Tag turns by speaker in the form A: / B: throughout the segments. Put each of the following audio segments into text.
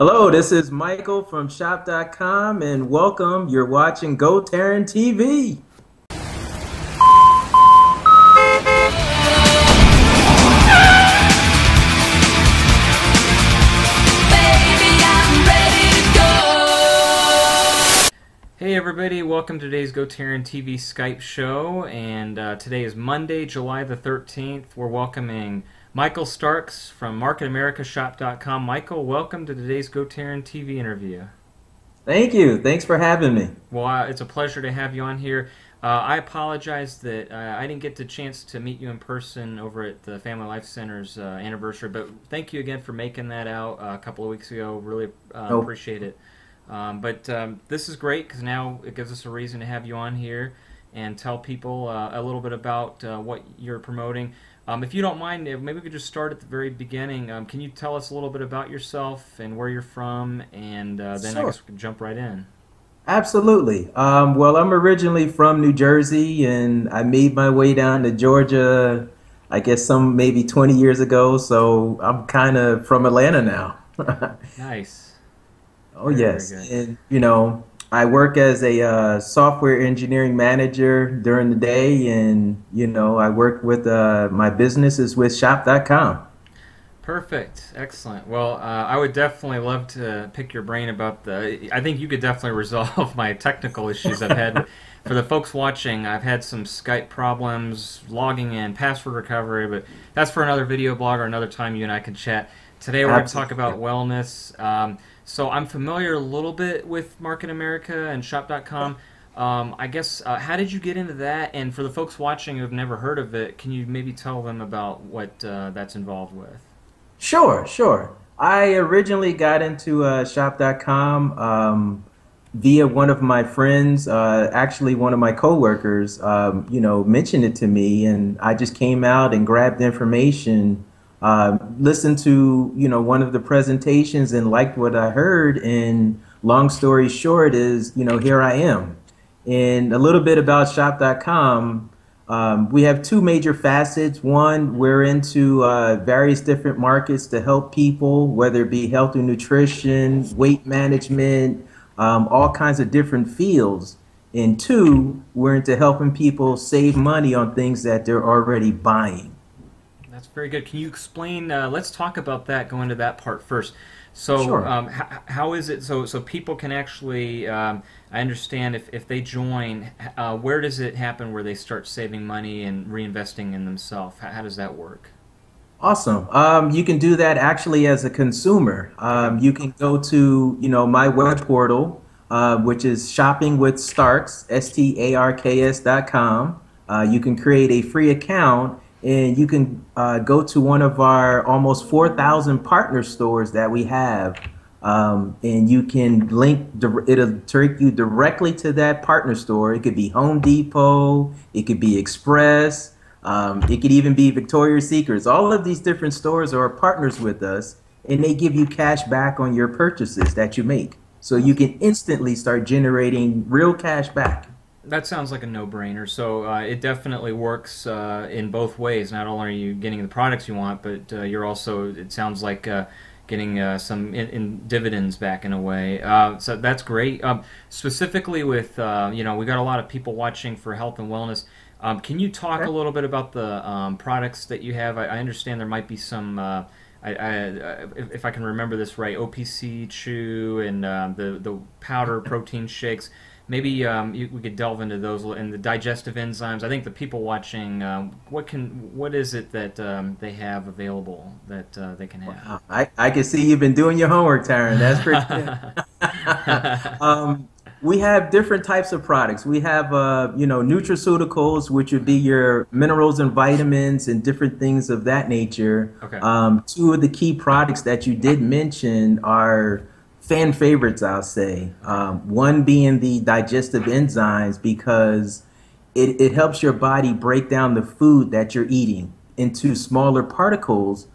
A: Hello, this is Michael from shop.com and welcome. You're watching GoTarryn TV.
B: Hey everybody, welcome to today's GoTarryn TV Skype show, and today is Monday, July the 13th. We're welcoming Michael Starks from MarketAmericaShop.com. Michael, welcome to today's GoTarryn TV interview.
A: Thank you. Thanks for having me.
B: Well, it's a pleasure to have you on here. I apologize that I didn't get the chance to meet you in person over at the Family Life Center's anniversary, but thank you again for making that out a couple of weeks ago. Really
A: Nope.
B: appreciate it. But this is great because now it gives us a reason to have you on here and tell people a little bit about what you're promoting. If you don't mind, maybe we could just start at the very beginning. Can you tell us a little bit about yourself and where you're from, and then I
A: Sure.
B: guess we can jump right in.
A: Absolutely. Well, I'm originally from New Jersey and I made my way down to Georgia, I guess some maybe 20 years ago. So I'm kind of from Atlanta now.
B: Nice.
A: Oh,
B: Very, very
A: yes.
B: good.
A: And, I work as a software engineering manager during the day, and, I work with my business is with shop.com.
B: Perfect. Excellent. Well, I would definitely love to pick your brain about I think you could definitely resolve my technical issues I've had. For the folks watching, I've had some Skype problems, logging in, password recovery, but that's for another video blog or another time you and I can chat. Today we're going to talk about
A: Absolutely.
B: wellness. So I'm familiar a little bit with Market America and Shop.com. I guess, how did you get into that? And for the folks watching who have never heard of it, can you maybe tell them about what that's involved with?
A: Sure, sure. I originally got into shop.com via one of my friends, actually one of my coworkers, mentioned it to me, and I just came out and grabbed information, listened to, one of the presentations and liked what I heard. And long story short is, here I am. And a little bit about shop.com. We have two major facets. One, we're into various different markets to help people, whether it be health and nutrition, weight management, all kinds of different fields. And two, we're into helping people save money on things that they're already buying.
B: That's very good. Can you explain? Let's talk about that. Go into that part first. So,
A: Sure.
B: how is it? So people can actually. I understand if they join. Where does it happen where they start saving money and reinvesting in themselves? How does that work?
A: Awesome. You can do that actually as a consumer.
B: Okay.
A: You can go to, my web portal, which is shopping with Starks, STARKS.com. You can create a free account and you can go to one of our almost 4,000 partner stores that we have. And you can it'll take you directly to that partner store. It could be Home Depot, it could be Express. It could even be Victoria's Secrets. All of these different stores are partners with us, and they give you cash back on your purchases that you make. So you can instantly start generating real cash back.
B: That sounds like a no-brainer. So it definitely works in both ways. Not only are you getting the products you want, but you're also, it sounds like, getting some in dividends back in a way. So that's great. Specifically with, we got a lot of people watching for health and wellness. Can you talk a
A: Okay.
B: little bit about the products that you have? I understand there might be some, if I can remember this right, OPC Chew and the powder protein shakes. Maybe we could delve into those and the digestive enzymes. I think the people watching, what is it that they have available that they can have?
A: I can see you've been doing your homework, Taryn. That's pretty good. We have different types of products. We have, nutraceuticals, which would be your minerals and vitamins and different things of that nature.
B: Okay.
A: Two of the key products that you did mention are fan favorites, I'll say. One being the digestive enzymes because it helps your body break down the food that you're eating into smaller particles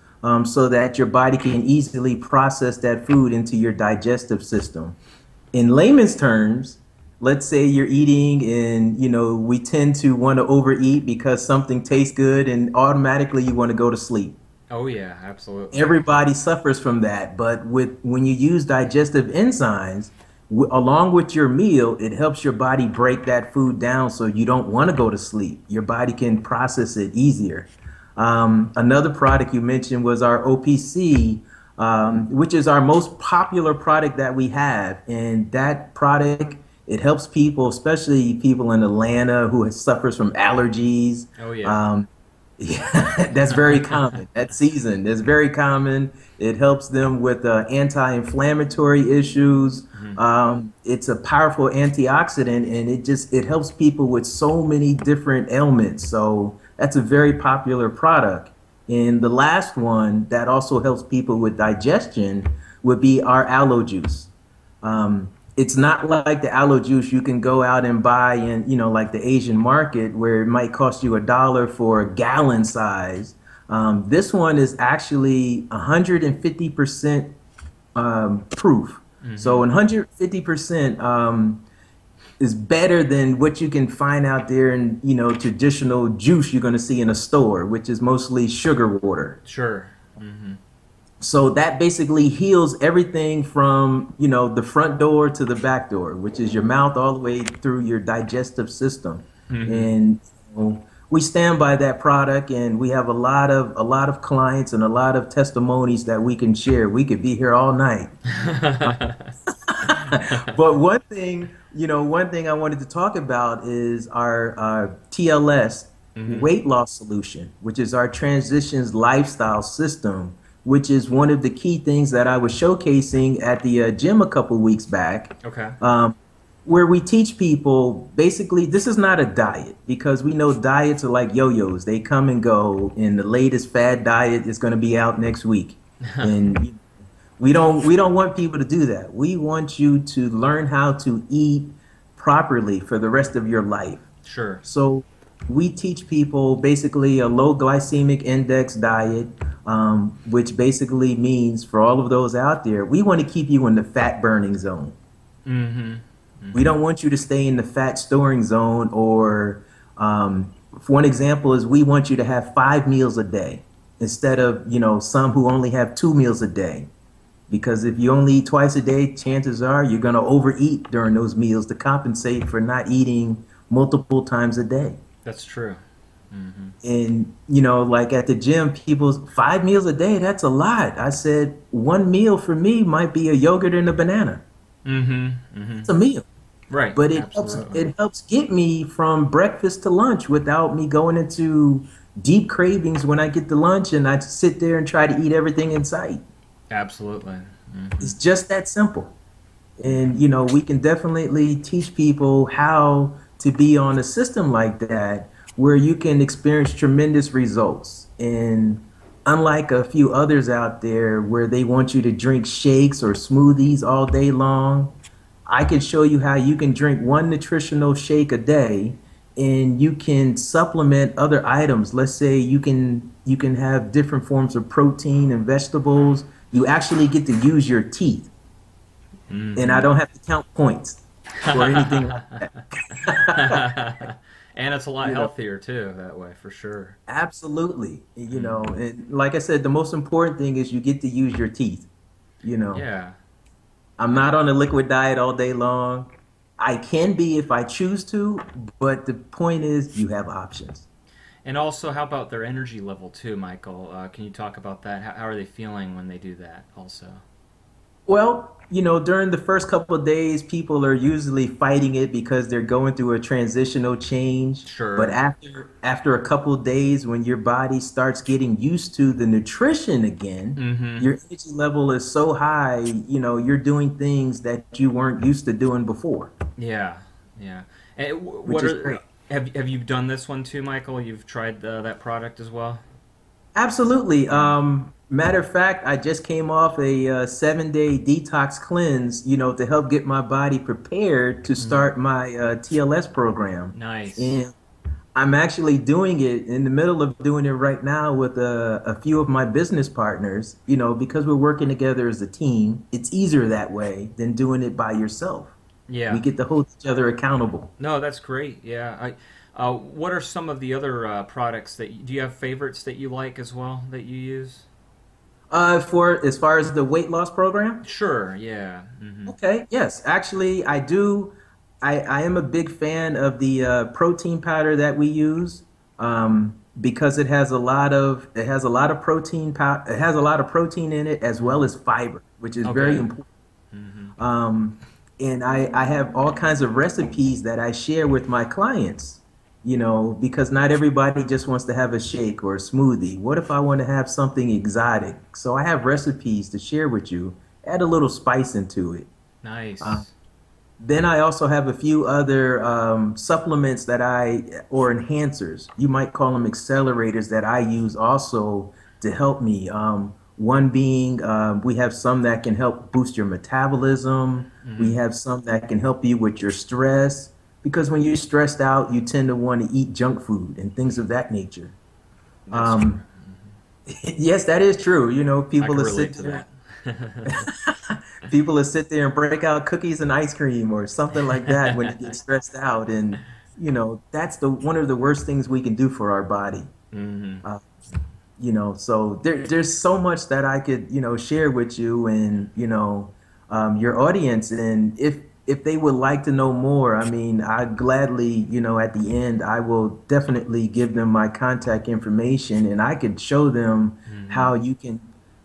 A: so that your body can easily process that food into your digestive system. In layman's terms, let's say you're eating and we tend to want to overeat because something tastes good and automatically you want to go to sleep.
B: Oh yeah, absolutely.
A: Everybody suffers from that, but with when you use digestive enzymes along with your meal, it helps your body break that food down so you don't want to go to sleep. Your body can process it easier. Another product you mentioned was our OPC, which is our most popular product that we have, and that product, it helps people, especially people in Atlanta who suffers from allergies.
B: Oh yeah.
A: Um, yeah, that's very common. That season, that's very common. It helps them with anti-inflammatory issues.
B: Hmm.
A: It's a powerful antioxidant, and it helps people with so many different ailments. So that's a very popular product. And the last one that also helps people with digestion would be our aloe juice. It's not like the aloe juice you can go out and buy in, like the Asian market where it might cost you $1 for a gallon size. This one is actually 150% proof. So
B: Hmm.
A: 150% is better than what you can find out there in, traditional juice you're going to see in a store, which is mostly sugar water.
B: Sure. Hmm.
A: So that basically heals everything from, the front door to the back door, which is your mouth all the way through your digestive system.
B: Hmm.
A: And we stand by that product, and we have a lot of clients and a lot of testimonies that we can share. We could be here all night. But one thing I wanted to talk about is our TLS
B: Hmm.
A: weight loss solution, which is our transitions lifestyle system, which is one of the key things that I was showcasing at the gym a couple weeks back,
B: Okay.
A: um, where we teach people basically this is not a diet because we know diets are like yo-yos. They come and go, and the latest fad diet is going to be out next week. And we don't want people to do that. We want you to learn how to eat properly for the rest of your life.
B: Sure.
A: So we teach people basically a low glycemic index diet, which basically means for all of those out there, we want to keep you in the fat burning zone.
B: Hmm.
A: We
B: Hmm.
A: don't want you to stay in the fat storing zone, or for one example is we want you to have 5 meals a day instead of, some who only have 2 meals a day. Because if you only eat twice a day, chances are you're going to overeat during those meals to compensate for not eating multiple times a day.
B: That's true. Hmm.
A: And, like at the gym, people's 5 meals a day, that's a lot. I said, one meal for me might be a yogurt and a banana.
B: Hmm. Hmm.
A: It's a meal.
B: Right.
A: But it helps
B: Absolutely.
A: it helps get me from breakfast to lunch without me going into deep cravings when I get to lunch and I sit there and try to eat everything in sight.
B: Absolutely. Hmm.
A: It's just that simple. And we can definitely teach people how to be on a system like that where you can experience tremendous results. And unlike a few others out there where they want you to drink shakes or smoothies all day long, I can show you how you can drink one nutritional shake a day and you can supplement other items. Let's say you can have different forms of protein and vegetables. You actually get to use your teeth, and I
B: Hmm.
A: don't have to count points or anything like that.
B: And it's a lot
A: you know,
B: healthier too that way, for sure.
A: absolutely.
B: Hmm.
A: And like I said, the most important thing is you get to use your teeth. You know,
B: Yeah.
A: I'm not on a liquid diet all day long. I can be if I choose to, but the point is you have options.
B: And also, how about their energy level too, Michael? Can you talk about that? How are they feeling when they do that? Also.
A: Well, during the first couple of days, people are usually fighting it because they're going through a transitional change. But
B: Sure.
A: after a couple of days, when your body starts getting used to the nutrition again,
B: Mm-hmm.
A: your energy level is so high, you're doing things that you weren't used to doing before,
B: Yeah. Yeah. And
A: which
B: what
A: is
B: are
A: great.
B: have you done this one too, Michael? You've tried that product as well.
A: Absolutely.
B: Mm.
A: Matter of fact, I just came off a 7-day detox cleanse, to help get my body prepared to
B: Mm.
A: start my TLS program.
B: Nice.
A: And I'm actually doing it in the middle of doing it right now with a few of my business partners, because we're working together as a team. It's easier that way than doing it by yourself. We
B: Yeah.
A: get to hold each other accountable.
B: No, that's great. Yeah. What are some of the other products do you have favorites that you like as well that you use?
A: For as far as the weight loss program?
B: Sure, yeah.
A: Okay, yes, actually, I do. I am a big fan of the protein powder that we use because it has a lot of it has a lot of protein in it as well as fiber, which is very
B: Okay.
A: important. Um, and I have all kinds of recipes that I share with my clients, because not everybody just wants to have a shake or a smoothie. What if I want to have something exotic? So I have recipes to share with you, add a little spice into it. Uh,
B: Nice.
A: then I also have a few other supplements or enhancers. You might call them accelerators that I use also to help me. One being, we have some that can help boost your metabolism. We have some that can help you with your stress. Because when you're stressed out, you tend to want to eat junk food and things of that nature.
B: That's true.
A: Um, yes, that is true.
B: I can relate to that.
A: people will sit there and break out cookies and ice cream or something like that when you get stressed out. And, that's the one of the worst things we can do for our body.
B: hmm
A: Uh, so there's so much that I could, share with you and, your audience. And if they would like to know more, I mean, I gladly, at the end, I will definitely give them my contact information and I could show them how you can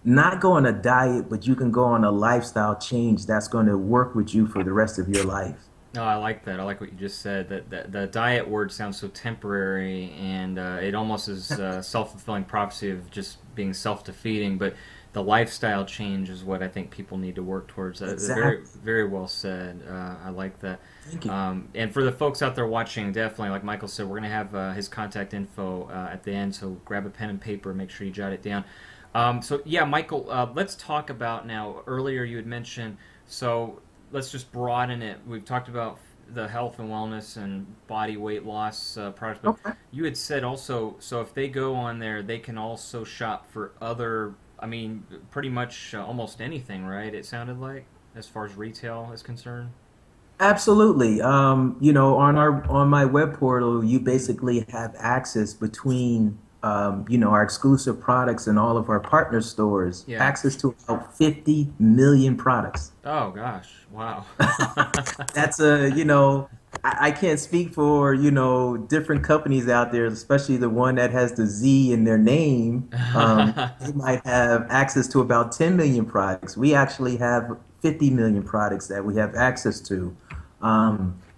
A: not go on a diet, but you can go on a lifestyle change that's going to work with you for the rest of your life.
B: No, I like that. I like what you just said. That the diet word sounds so temporary, and it almost is self-fulfilling prophecy of just being self-defeating. But the lifestyle change is what I think people need to work towards. Very,
A: Exactly.
B: very well said. I like that.
A: Thank you.
B: And for the folks out there watching, definitely, like Michael said, we're gonna have his contact info at the end. So grab a pen and paper, make sure you jot it down. So yeah, Michael, let's talk about now. Earlier, you had mentioned so let's just broaden it. We've talked about the health and wellness and body weight loss products, but
A: Okay.
B: you had said also, so if they go on there, they can also shop for other, I mean, pretty much almost anything, right? It sounded like, as far as retail is concerned.
A: Absolutely. On my web portal, you basically have access between our exclusive products and all of our partner stores,
B: Yeah.
A: access to about 50 million products.
B: Oh gosh, wow.
A: That's I can't speak for, different companies out there, especially the one that has the Z in their name. They might have access to about 10 million products. We actually have 50 million products that we have access to.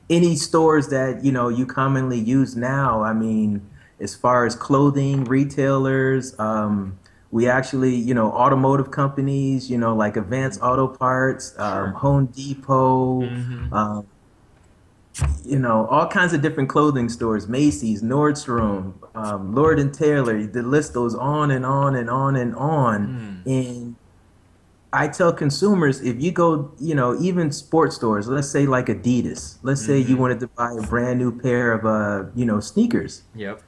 A: Any stores that, you commonly use now, I mean, as far as clothing, retailers, we actually, automotive companies, like Advance Auto Parts,
B: Sure.
A: Home Depot,
B: Mm-hmm.
A: um, all kinds of different clothing stores, Macy's, Nordstrom, Lord and Taylor. The list goes on and on and on and on.
B: Mm.
A: And I tell consumers, if you go, even sports stores, let's say like Adidas, let's say you
B: Mm-hmm.
A: wanted to buy a brand new pair of, sneakers.
B: Yep.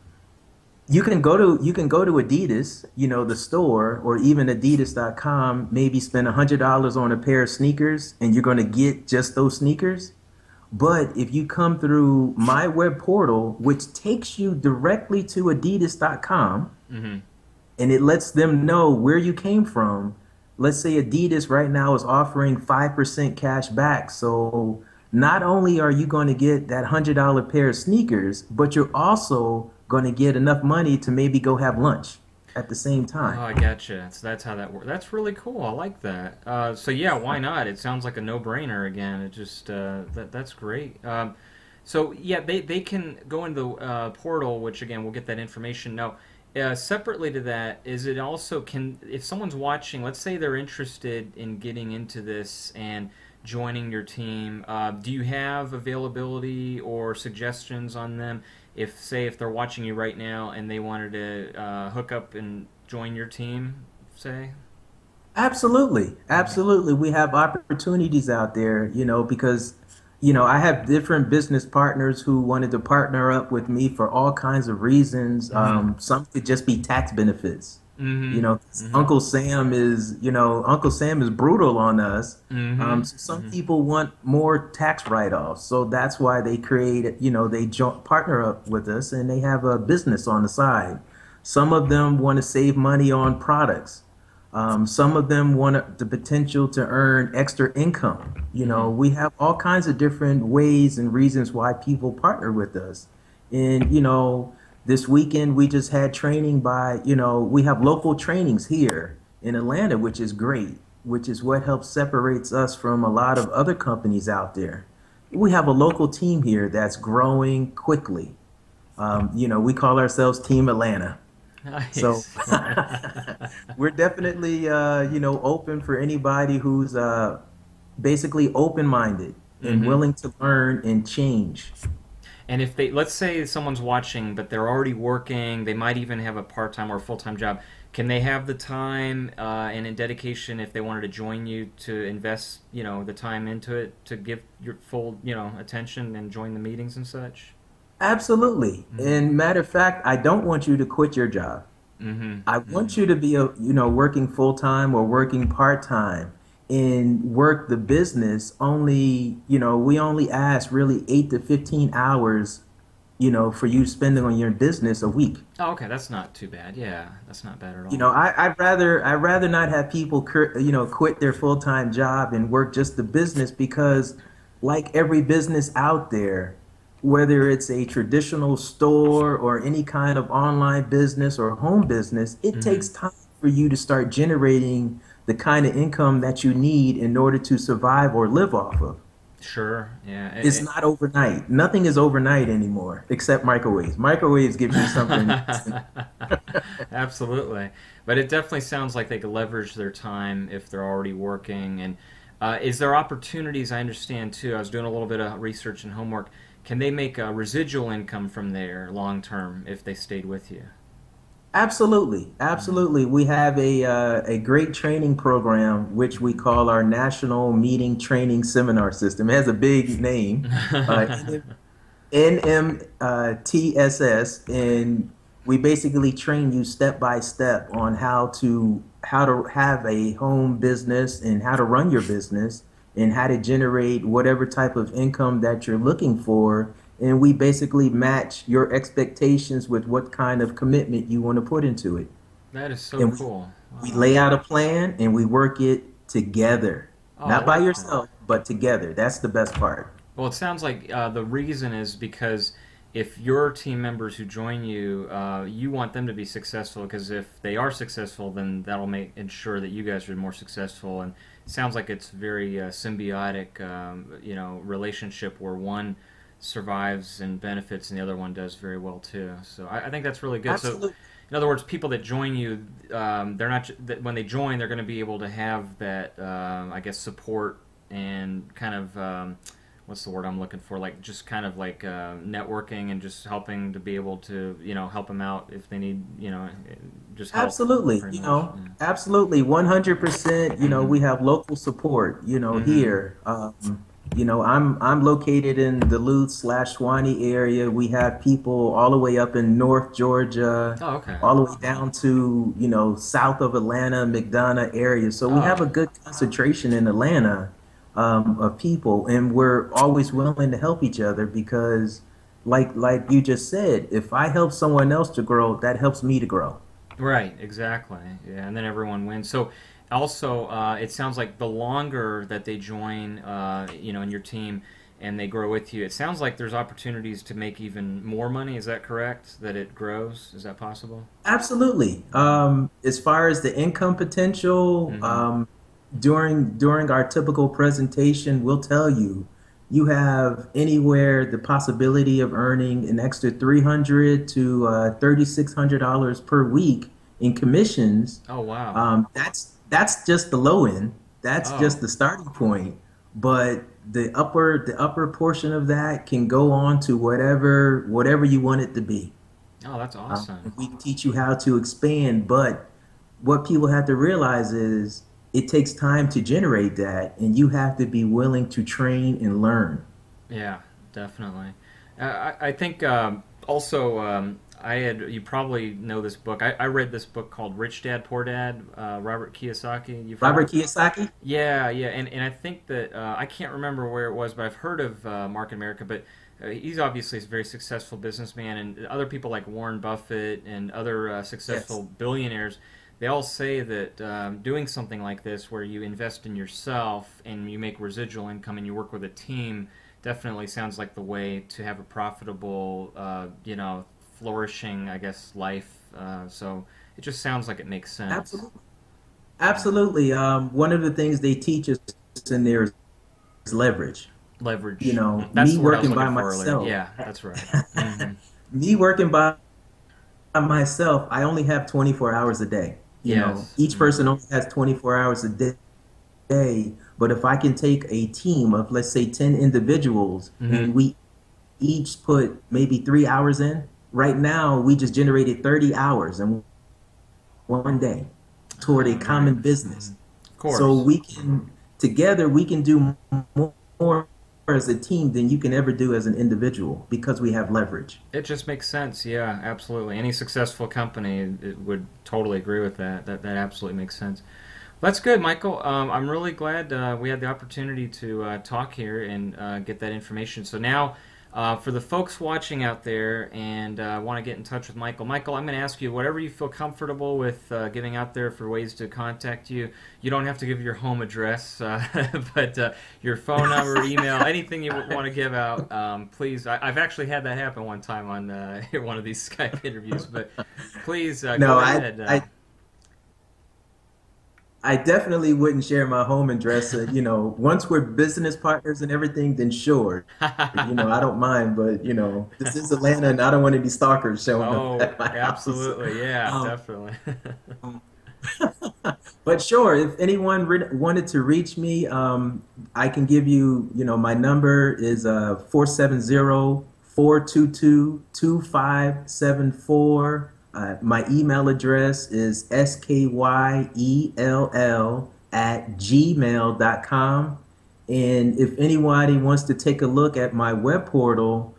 A: You can go to Adidas, the store, or even Adidas.com, maybe spend $100 on a pair of sneakers, and you're going to get just those sneakers. But if you come through my web portal, which takes you directly to Adidas.com,
B: Mm-hmm.
A: and it lets them know where you came from. Let's say Adidas right now is offering 5% cash back. So not only are you going to get that $100 pair of sneakers, but you're also going to get enough money to maybe go have lunch at the same
B: Oh,
A: time.
B: I gotcha. So that's how that works. That's really cool. I like that. So yeah, why not? It sounds like a no-brainer again. It just that's great. So yeah, they can go into the portal, which again we'll get that information. Now, separately to that, is it also can if someone's watching, let's say they're interested in getting into this and joining your team, do you have availability or suggestions on them? If say if they're watching you right now and they wanted to hook up and join your team, say.
A: Absolutely. Absolutely. We have opportunities out there, because, I have different business partners who wanted to partner up with me for all kinds of reasons.
B: Mm-hmm.
A: Some could just be tax benefits. You
B: Mm-hmm.
A: know,
B: Mm-hmm.
A: Uncle Sam is brutal on us.
B: Mm-hmm.
A: So some
B: Mm-hmm.
A: people want more tax write-offs. So that's why they create, they partner up with us and they have a business on the side. Some of them want to save money on products. Some of them want the potential to earn extra income.
B: Mm-hmm.
A: We have all kinds of different ways and reasons why people partner with us. And this weekend we just had training we have local trainings here in Atlanta, which is great, which is what helps separates us from a lot of other companies out there. We have a local team here that's growing quickly. We call ourselves Team Atlanta. So
B: Nice.
A: we're definitely, open for anybody who's basically open-minded and
B: Mm-hmm.
A: willing to learn and change.
B: And if they, let's say someone's watching, but they're already working, they might even have a part time or full time job. Can they have the time and in dedication if they wanted to join you to invest, the time into it to give your full, attention and join the meetings and such?
A: Absolutely.
B: Mm-hmm.
A: And matter of fact, I don't want you to quit your job.
B: Mm-hmm.
A: I
B: Mm-hmm.
A: want you to be working full time or working part time and work the business only, we only ask really 8 to 15 hours, for you spending on your business a week.
B: Oh, okay, that's not too bad. Yeah, that's not bad at
A: You
B: all.
A: know, I'd rather not have people, quit their full time job and work just the business because, like every business out there, whether it's a traditional store or any kind of online business or home business, it
B: Mm-hmm.
A: takes time for you to start generating the kind of income that you need in order to survive or live off of.
B: Sure. Yeah.
A: It's not overnight. Nothing is overnight anymore except microwaves. Microwaves gives you something.
B: Absolutely. But it definitely sounds like they could leverage their time if they're already working. And is there opportunities? I understand too. I was doing a little bit of research and homework. Can they make a residual income from there long term if they stayed with you?
A: Absolutely,
B: Mm.
A: absolutely. We have a great training program which we call our National Meeting Training Seminar System. It has a big name, NMTSS, and we basically train you step by step on how to have a home business and how to run your business and how to generate whatever type of income that you're looking for. And we basically match your expectations with what kind of commitment you want to put into it.
B: That is so
A: And
B: cool.
A: we
B: Wow.
A: lay out a plan and we work it together,
B: Oh, I
A: not by
B: like that.
A: yourself, but together. That's the best part.
B: Well, it sounds like the reason is because if your team members who join you, you want them to be successful. Because if they are successful, then that'll make ensure that you guys are more successful. And it sounds like it's very symbiotic, relationship where one survives and benefits, and the other one does very well too. So I think that's really good. So,
A: Absolutely.
B: in other words, people that join you, they're not when they join, they're going to be able to have that, I guess, support and kind of. What's the word I'm looking for? Like just kind of like networking and just helping to be able to help them out if they need just help
A: Absolutely,
B: pretty much. Yeah.
A: absolutely, 100%.
B: Mm-hmm.
A: We have local support,
B: Mm-hmm.
A: here. I'm located in the Duluth/Swanee area. We have people all the way up in North Georgia,
B: Oh, okay.
A: all the way
B: Wow.
A: down to, south of Atlanta, McDonough area. So we have
B: Oh,
A: a good concentration in Atlanta, of people, and we're always willing to help each other because, like you just said, if I help someone else to grow, that helps me to grow.
B: right. Exactly. Yeah, and then everyone wins. So, also, it sounds like the longer that they join, in your team, and they grow with you, it sounds like there's opportunities to make even more money. Is that correct? That it grows? Is that possible?
A: Absolutely. As far as the income potential,
B: Mm-hmm.
A: during our typical presentation, we'll tell you you have anywhere the possibility of earning an extra 300 to $3,600 per week in commissions.
B: Oh, wow.
A: That's just the low end. That's
B: Oh,
A: just the starting point. But the upper portion of that can go on to whatever you want it to be.
B: oh, that's awesome.
A: And we teach you how to expand, but what people have to realize is it takes time to generate that, and you have to be willing to train and learn.
B: Yeah, definitely. I think also You probably know this book. I read this book called Rich Dad Poor Dad, Robert Kiyosaki. You've heard of
A: Robert
B: it?
A: Kiyosaki?
B: Yeah, yeah, and I think that I can't remember where it was, but I've heard of Mark in America. But he's obviously a very successful businessman, and other people like Warren Buffett and other successful
A: Yes.
B: billionaires, they all say that doing something like this, where you invest in yourself and you make residual income and you work with a team, definitely sounds like the way to have a profitable, flourishing, I guess, life. So it just sounds like it makes sense.
A: Absolutely. Absolutely. One of the things they teach us in there is leverage.
B: Leverage. That's
A: Me
B: the word I was
A: working
B: looking
A: by
B: for earlier.
A: myself,
B: Yeah, that's right. Hmm.
A: me working by myself, I only have 24 hours a day.
B: Yes.
A: Each
B: Hmm.
A: person only has 24 hours a day. But if I can take a team of, let's say, 10 individuals
B: Hmm.
A: and we each put maybe 3 hours in, right now we just generated 30 hours in one day toward a
B: Right.
A: common
B: Hmm.
A: business.
B: Of
A: So
B: course.
A: we can, together, we can do more as a team than you can ever do as an individual because we have leverage.
B: It just makes sense. Yeah, absolutely. Any successful company it would totally agree with that. That absolutely makes sense. That's good, Michael. I'm really glad we had the opportunity to talk here and get that information. So now, for the folks watching out there and want to get in touch with Michael, Michael, I'm going to ask you whatever you feel comfortable with giving out there for ways to contact you. You don't have to give your home address, but your phone number, email, anything you want to give out, please. I've actually had that happen one time on one of these Skype interviews, but please
A: No,
B: go ahead.
A: I definitely wouldn't share my home address. Once we're business partners and everything, then sure, I don't mind. But this is Atlanta, and I don't want any stalkers showing up
B: Oh,
A: at my house.
B: absolutely. Yeah,
A: Um,
B: definitely.
A: but sure, if anyone wanted to reach me, I can give you, my number is 470-422-2574. My email address is skyell@gmail.com. And if anybody wants to take a look at my web portal,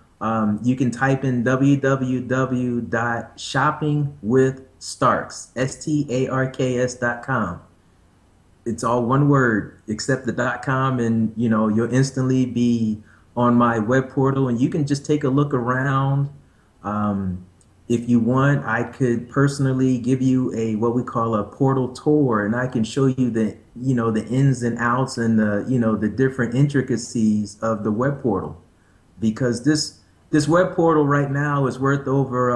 A: you can type in www.shoppingwithstarks, It's all one word except the .com, and you'll instantly be on my web portal, and you can just take a look around. Um, if you want, I could personally give you a what we call a portal tour, and I can show you the ins and outs and the different intricacies of the web portal, because this web portal right now is worth over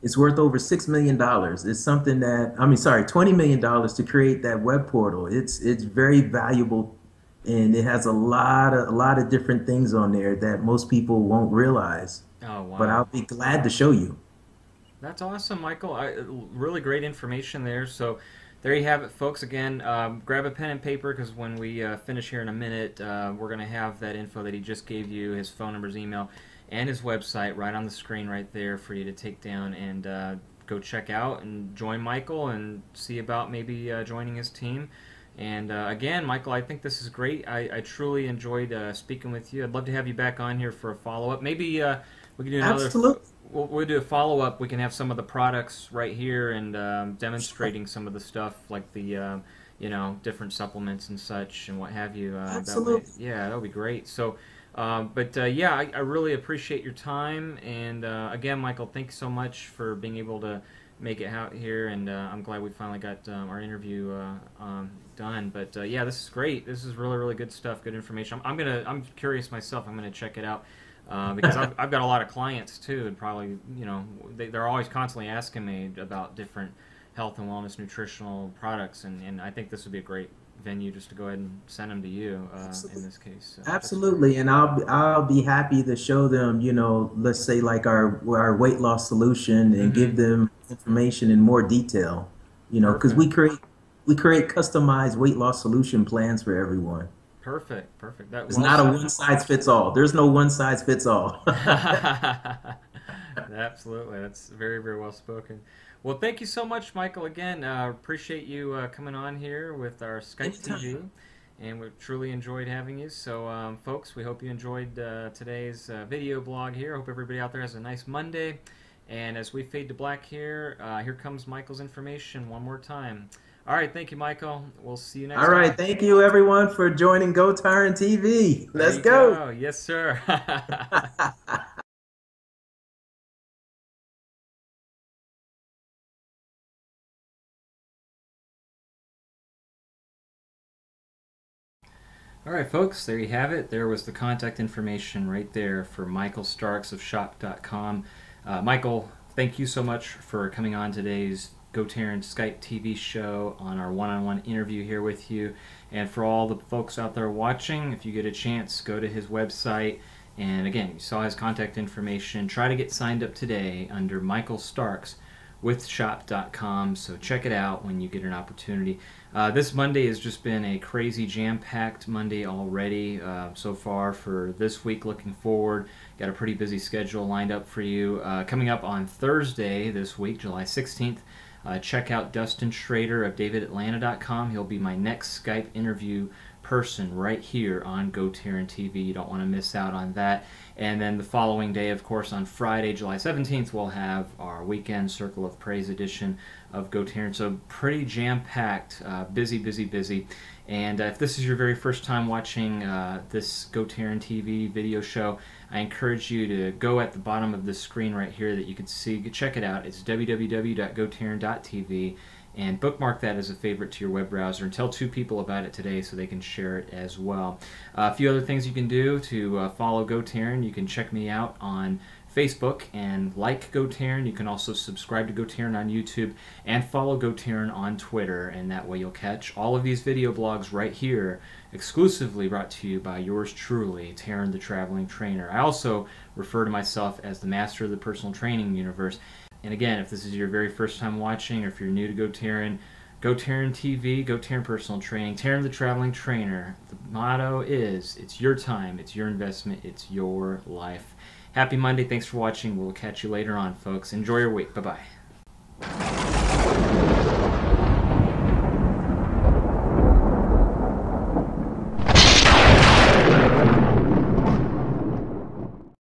A: $6 million. It's something that, I mean, sorry, $20 million to create that web portal. It's very valuable, and it has a lot of different things on there that most people won't realize.
B: Oh,
A: But I'll
B: wow.
A: be glad to show you.
B: That's awesome, Michael. Really great information there. So there you have it, folks. Again, grab a pen and paper because when we finish here in a minute, we're going to have that info that he just gave you, his phone number, his email, and his website right on the screen right there for you to take down and go check out and join Michael and see about maybe joining his team. And again, Michael, I think this is great. I truly enjoyed speaking with you. I'd love to have you back on here for a follow up. Maybe we can do another.
A: Absolutely.
B: We'll do a follow up. We can have some of the products right here and demonstrating some of the stuff like the different supplements and such and what have you. That way,
A: Absolutely.
B: yeah, that would be great. So, yeah, I really appreciate your time. And again, Michael, thanks so much for being able to make it out here. And I'm glad we finally got our interview done. But yeah, this is great. This is really really good stuff. Good information. I'm curious myself. I'm gonna check it out because I've got a lot of clients too, and probably they're always constantly asking me about different health and wellness nutritional products, and I think this would be a great venue just to go ahead and send them to you in
A: Absolutely.
B: this case. So that's great.
A: Absolutely, and I'll be happy to show them, let's say like our weight loss solution, and give
B: Mm-hmm.
A: them information in more detail, because
B: Perfect.
A: we create customized weight loss solution plans for everyone.
B: Perfect. Perfect. That
A: It's
B: well
A: not a
B: said.
A: one size fits all. There's no one size fits all.
B: Absolutely. That's very, very well spoken. Well, thank you so much, Michael. Again, appreciate you coming on here with our Skype TV,
A: Anytime.
B: and we truly enjoyed having you. So, folks, we hope you enjoyed today's video blog here. I hope everybody out there has a nice Monday, And as we fade to black here, here comes Michael's information one more time. All right, thank you, Michael. We'll see you next
A: All right.
B: time.
A: Thank you, everyone, for joining GoTarryn TV.
B: There
A: Let's
B: you
A: go.
B: go. Yes, sir. All right, folks, there you have it. There was the contact information right there for Michael Starks of shop.com. Michael, thank you so much for coming on today's GoTarryn Skype TV show on our one-on-one interview here with you. And for all the folks out there watching, if you get a chance, go to his website. And again, you saw his contact information. Try to get signed up today under Michael Starks with shop.com, so check it out when you get an opportunity. This Monday has just been a crazy jam-packed Monday already so far for this week. Looking forward, got a pretty busy schedule lined up for you. Coming up on Thursday this week, July 16th, check out Dustin Schrader of davidatlanta.com. He'll be my next Skype interview person right here on GoTarryn TV. You don't want to miss out on that. And then the following day, of course, on Friday, July 17th, we'll have our weekend Circle of Praise edition of GoTarryn. So pretty jam-packed, busy, busy, busy. And if this is your very first time watching this GoTarryn TV video show, I encourage you to go at the bottom of the screen right here that you can see. Check it out. It's www.gotarryn.tv. And bookmark that as a favorite to your web browser and tell 2 people about it today so they can share it as well. A few other things you can do to follow GoTarryn. You can check me out on Facebook and like GoTarryn. You can also subscribe to GoTarryn on YouTube and follow GoTarryn on Twitter, and that way you'll catch all of these video blogs right here, exclusively brought to you by yours truly, Taryn the Traveling Trainer. I also refer to myself as the master of the personal training universe. And again, if this is your very first time watching, or if you're new to GoTarryn, GoTarryn TV, GoTarryn Personal Training, Taryn the Traveling Trainer. The motto is, it's your time, it's your investment, it's your life. Happy Monday. Thanks for watching. We'll catch you later on, folks. Enjoy your week. Bye-bye.